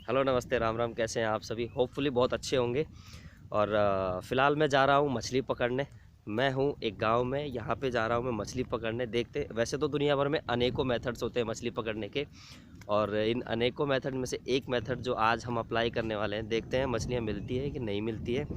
Hello, नमस्ते, राम राम। कैसे हैं आप सभी? होपफुली बहुत अच्छे होंगे। और फ़िलहाल मैं जा रहा हूँ मछली पकड़ने। मैं हूँ एक गांव में, यहाँ पे जा रहा हूँ मैं मछली पकड़ने। देखते, वैसे तो दुनिया भर में अनेकों मेथड्स होते हैं मछली पकड़ने के, और इन अनेकों मेथड में से एक मेथड जो आज हम अप्लाई करने वाले हैं, देखते हैं मछलियाँ मिलती है कि नहीं मिलती है।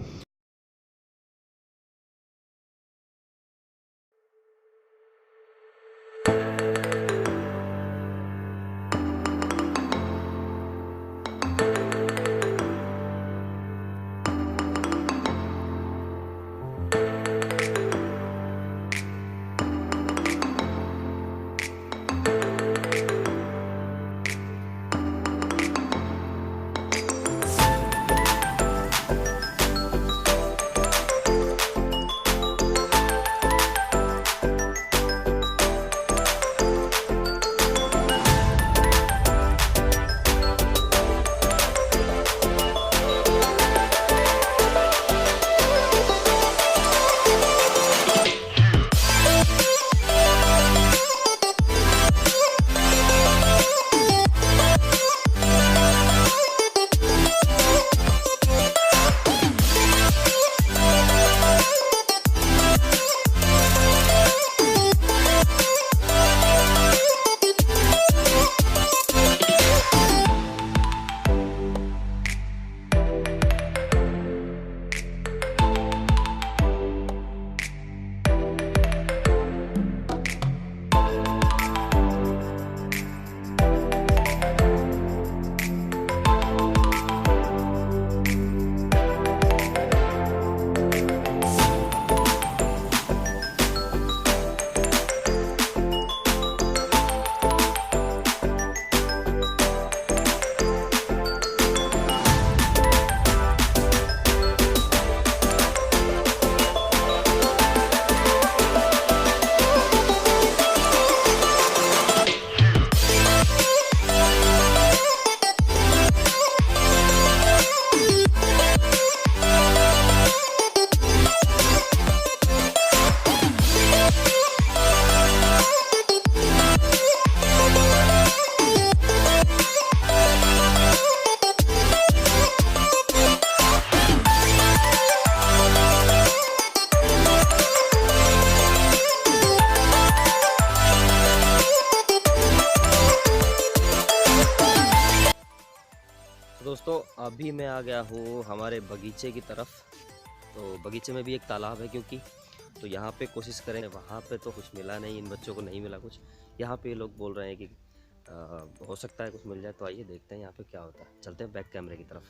तो दोस्तों, अभी मैं आ गया हूँ हमारे बगीचे की तरफ। तो बगीचे में भी एक तालाब है, क्योंकि तो यहाँ पे कोशिश करें। वहाँ पे तो कुछ मिला नहीं, इन बच्चों को नहीं मिला कुछ। यहाँ पे लोग बोल रहे हैं कि हो सकता है कुछ मिल जाए। तो आइए देखते हैं यहाँ पे क्या होता है। चलते हैं बैक कैमरे की तरफ।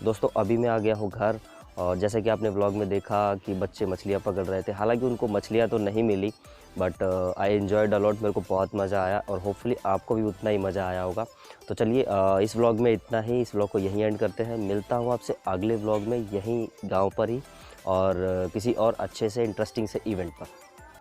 दोस्तों अभी मैं आ गया हूँ घर, और जैसे कि आपने व्लॉग में देखा कि बच्चे मछलियाँ पकड़ रहे थे। हालांकि उनको मछलियाँ तो नहीं मिली, बट आई एन्जॉयड अलॉट, मेरे को बहुत मज़ा आया और होपफुली आपको भी उतना ही मज़ा आया होगा। तो चलिए इस व्लॉग में इतना ही, इस व्लॉग को यहीं एंड करते हैं। मिलता हूँ आपसे अगले व्लॉग में यहीं गाँव पर ही, और किसी और अच्छे से इंटरेस्टिंग से इवेंट पर।